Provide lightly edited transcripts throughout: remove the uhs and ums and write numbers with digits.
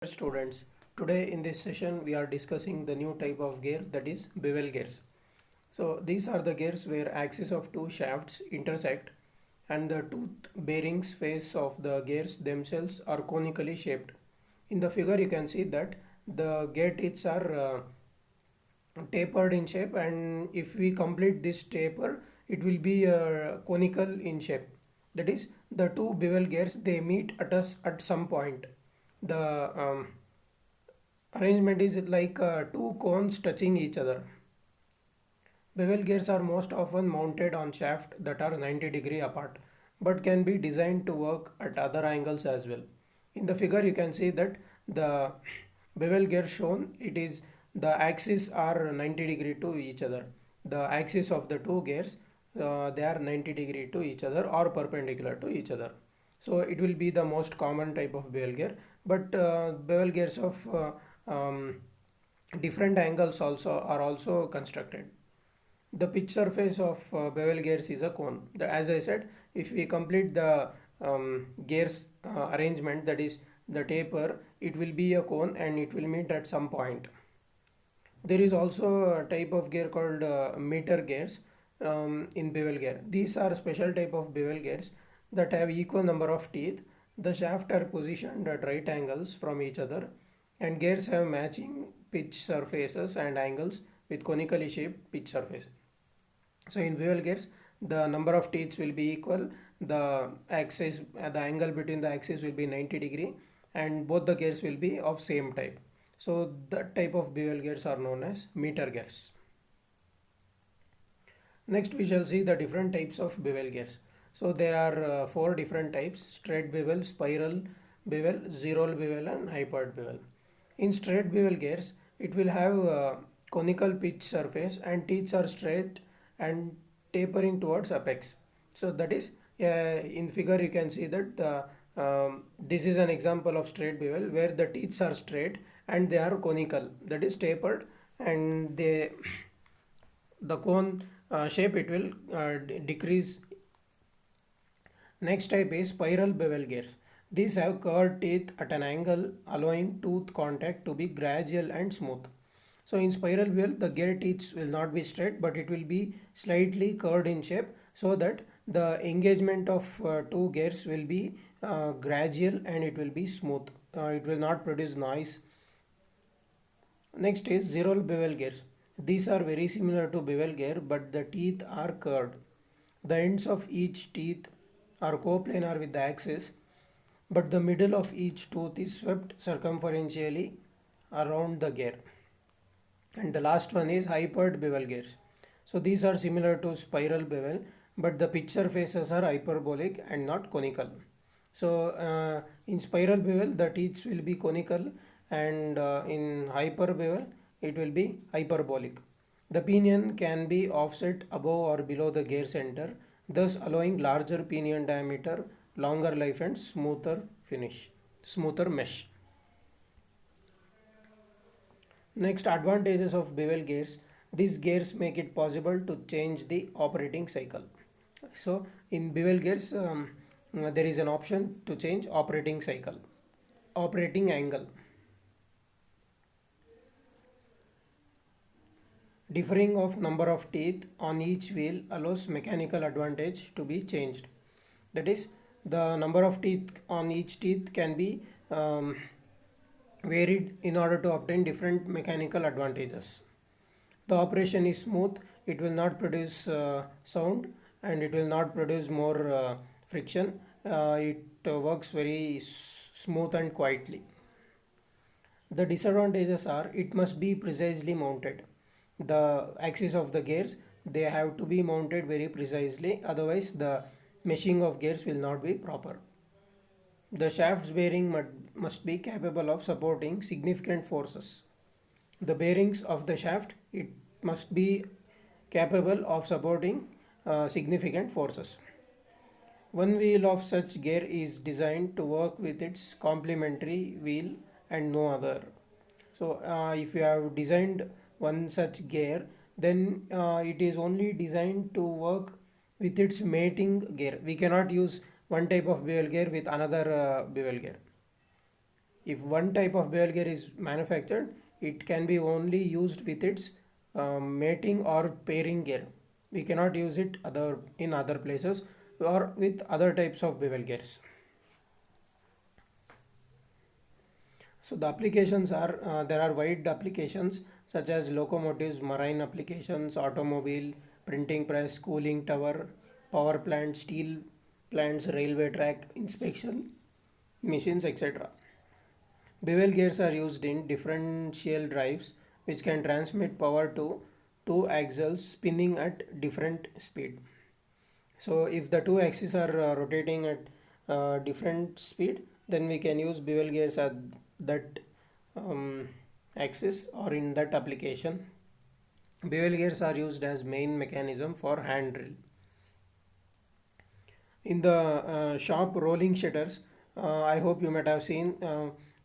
Students, today in this session we are discussing the new type of gear, that is bevel gears. So these are the gears where axis of two shafts intersect and the tooth bearings face of the gears themselves are conically shaped. In the figure you can see that the gear teeth are tapered in shape, and if we complete this taper it will be conical in shape. That is, the two bevel gears they meet at us at some point. The arrangement is like two cones touching each other. Bevel gears are most often mounted on shafts that are 90-degree apart, but can be designed to work at other angles as well. In the figure you can see that the bevel gear shown, it is the axes are 90 degree to each other. The axis of the two gears, they are 90 degree to each other or perpendicular to each other. So it will be the most common type of bevel gear, but bevel gears of different angles also are also constructed. The pitch surface of bevel gears is a cone. As I said, if we complete the gears arrangement, that is the taper, it will be a cone and it will meet at some point. There is also a type of gear called meter gears in bevel gear. These are special type of bevel gears that have equal number of teeth. The shaft are positioned at right angles from each other, and gears have matching pitch surfaces and angles with conically shaped pitch surface. So in bevel gears, the number of teeth will be equal. The angle between the axis will be 90 degree, and both the gears will be of same type. So that type of bevel gears are known as meter gears. Next we shall see the different types of bevel gears. So there are four different types: straight bevel, spiral bevel, zero bevel and hypered bevel. In straight bevel gears, it will have conical pitch surface and teeth are straight and tapering towards apex. So that is, in figure you can see that this is an example of straight bevel where the teeth are straight and they are conical, that is tapered, and the cone shape it will decrease. Next type is spiral bevel gears. These have curved teeth at an angle, allowing tooth contact to be gradual and smooth. So in spiral bevel, the gear teeth will not be straight, but it will be slightly curved in shape, so that the engagement of two gears will be gradual and it will be smooth. It will not produce noise. Next is zero bevel gears. These are very similar to bevel gear, but the teeth are curved. The ends of each teeth are coplanar with the axis, but the middle of each tooth is swept circumferentially around the gear. And the last one is hypered bevel gears. So these are similar to spiral bevel, but the pitch surfaces are hyperbolic and not conical. So in spiral bevel, the teeth will be conical, and in hyper bevel, it will be hyperbolic. The pinion can be offset above or below the gear center, thus allowing larger pinion diameter, longer life and smoother mesh. Next, advantages of bevel gears. These gears make it possible to change the operating cycle. So in bevel gears, there is an option to change operating cycle, operating angle. Differing of number of teeth on each wheel allows mechanical advantage to be changed. That is, the number of teeth on each teeth can be varied in order to obtain different mechanical advantages. The operation is smooth, it will not produce sound, and it will not produce more friction. It works very smooth and quietly. The disadvantages are it must be precisely mounted. The axis of the gears, they have to be mounted very precisely, otherwise the meshing of gears will not be proper. The shaft's bearing must be capable of supporting significant forces. The bearings of the shaft, it must be capable of supporting significant forces. One wheel of such gear is designed to work with its complementary wheel and no other. So, if you have designed one such gear, then it is only designed to work with its mating gear. We cannot use one type of bevel gear with another bevel gear. If one type of bevel gear is manufactured, it can be only used with its mating or pairing gear. We cannot use it other in other places or with other types of bevel gears. So the applications are there are wide applications such as locomotives, marine applications, automobile, printing press, cooling tower, power plant, steel plants, railway track inspection machines, etc. Bevel gears are used in differential drives which can transmit power to two axles spinning at different speed. So if the two axes are rotating at different speed, then we can use bevel gears at that um, axis or in that application. Bevel gears are used as main mechanism for hand drill. In the shop rolling shutters, I hope you might have seen,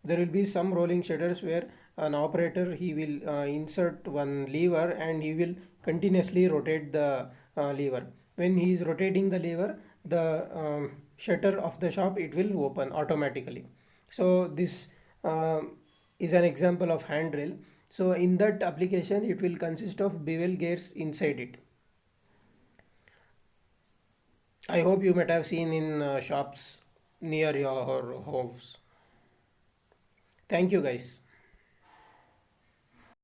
there will be some rolling shutters where an operator he will insert one lever and he will continuously rotate the lever. When he is rotating the lever, the shutter of the shop it will open automatically. So this is an example of hand drill. So in that application it will consist of bevel gears inside it. I hope you might have seen in shops near your house. Thank you, guys.